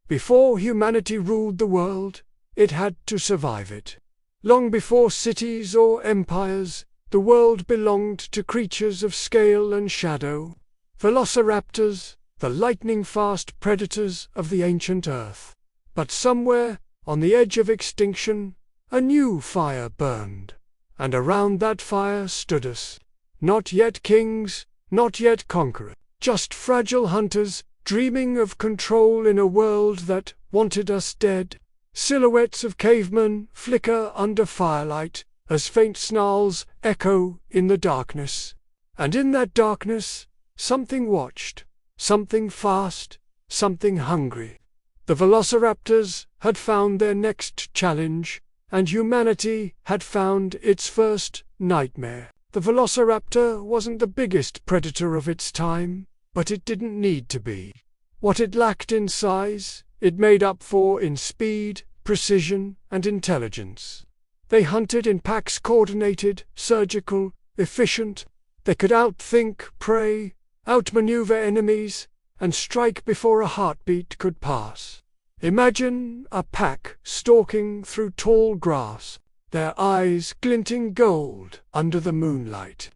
Before humanity ruled the world, it had to survive it. Long before cities or empires, the world belonged to creatures of scale and shadow. Velociraptors, the lightning-fast predators of the ancient Earth. But somewhere, on the edge of extinction, a new fire burned. And around that fire stood us. Not yet kings, not yet conquerors, just fragile hunters, dreaming of control in a world that wanted us dead. Silhouettes of cavemen flicker under firelight, as faint snarls echo in the darkness. And in that darkness, something watched, something fast, something hungry. The Velociraptors had found their next challenge, and humanity had found its first nightmare. The Velociraptor wasn't the biggest predator of its time, but it didn't need to be. What it lacked in size, it made up for in speed, precision, and intelligence. They hunted in packs, coordinated, surgical, efficient. They could outthink prey, outmaneuver enemies, and strike before a heartbeat could pass. Imagine a pack stalking through tall grass, their eyes glinting gold under the moonlight.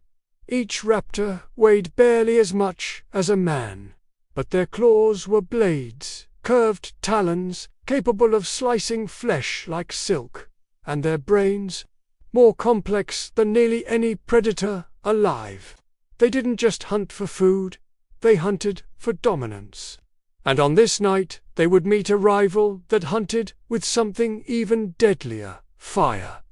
Each raptor weighed barely as much as a man, but their claws were blades, curved talons, capable of slicing flesh like silk, and their brains, more complex than nearly any predator alive. They didn't just hunt for food, they hunted for dominance. And on this night, they would meet a rival that hunted with something even deadlier: fire.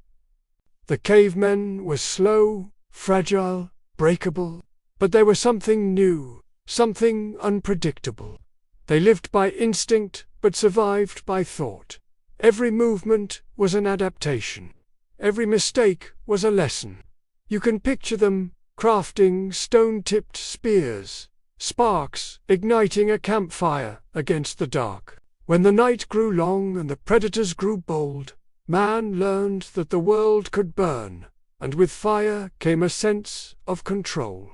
The cavemen were slow, fragile, breakable, but they were something new, something unpredictable. They lived by instinct, but survived by thought. Every movement was an adaptation. Every mistake was a lesson. You can picture them crafting stone-tipped spears, sparks igniting a campfire against the dark. When the night grew long and the predators grew bold, man learned that the world could burn, and with fire came a sense of control.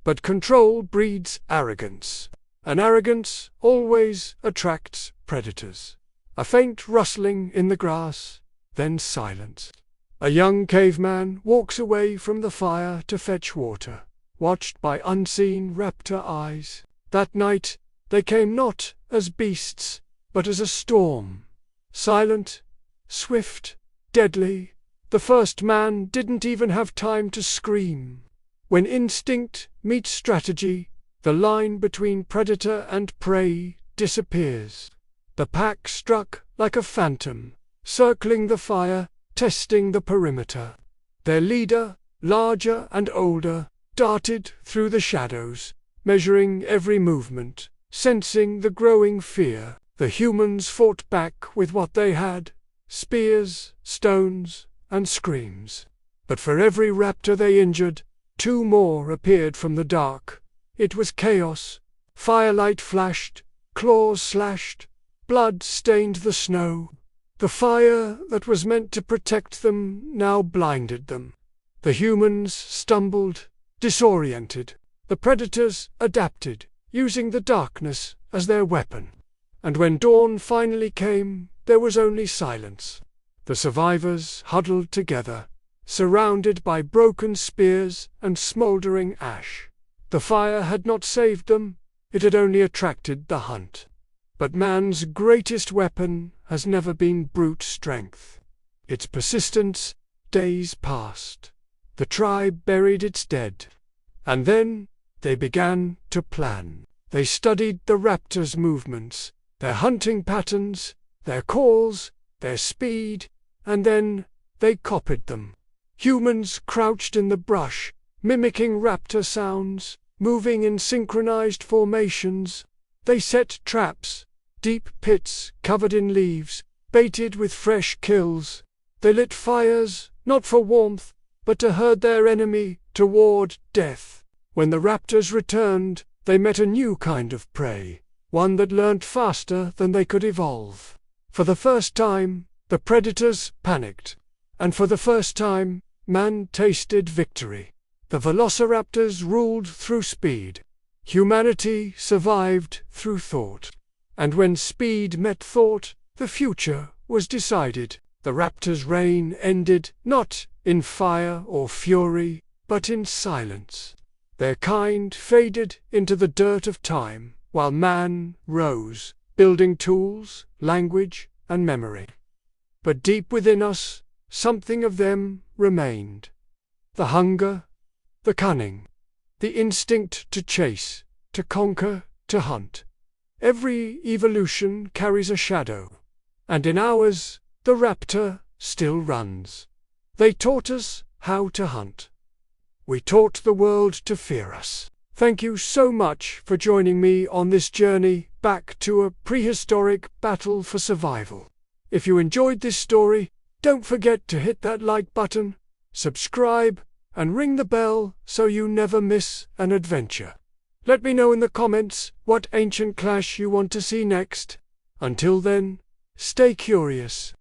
But control breeds arrogance, and arrogance always attracts predators. A faint rustling in the grass, then silence. A young caveman walks away from the fire to fetch water, watched by unseen raptor eyes. That night, they came not as beasts, but as a storm. Silent, swift, deadly. The first man didn't even have time to scream. When instinct meets strategy, the line between predator and prey disappears. The pack struck like a phantom, circling the fire, testing the perimeter. Their leader, larger and older, darted through the shadows, measuring every movement, sensing the growing fear. The humans fought back with what they had: spears, stones, and screams. But for every raptor they injured, two more appeared from the dark. It was chaos. Firelight flashed, claws slashed, blood stained the snow. The fire that was meant to protect them now blinded them. The humans stumbled, disoriented. The predators adapted, using the darkness as their weapon. And when dawn finally came, there was only silence. The survivors huddled together, surrounded by broken spears and smoldering ash. The fire had not saved them, it had only attracted the hunt. But man's greatest weapon has never been brute strength. Its persistence. Days passed. The tribe buried its dead. And then they began to plan. They studied the raptors' movements, their hunting patterns, their calls, their speed, and then they copied them. Humans crouched in the brush, mimicking raptor sounds, moving in synchronized formations. They set traps, deep pits covered in leaves, baited with fresh kills. They lit fires, not for warmth, but to herd their enemy toward death. When the raptors returned, they met a new kind of prey, one that learned faster than they could evolve. For the first time, the predators panicked. And for the first time, man tasted victory. The Velociraptors ruled through speed. Humanity survived through thought. And when speed met thought, the future was decided. The raptors' reign ended, not in fire or fury, but in silence. Their kind faded into the dirt of time, while man rose, building tools, language, and memory. But deep within us, something of them remained. The hunger, the cunning, the instinct to chase, to conquer, to hunt. Every evolution carries a shadow, and in ours, the raptor still runs. They taught us how to hunt. We taught the world to fear us. Thank you so much for joining me on this journey back to a prehistoric battle for survival. If you enjoyed this story, don't forget to hit that like button, subscribe, and ring the bell so you never miss an adventure. Let me know in the comments what ancient clash you want to see next. Until then, stay curious.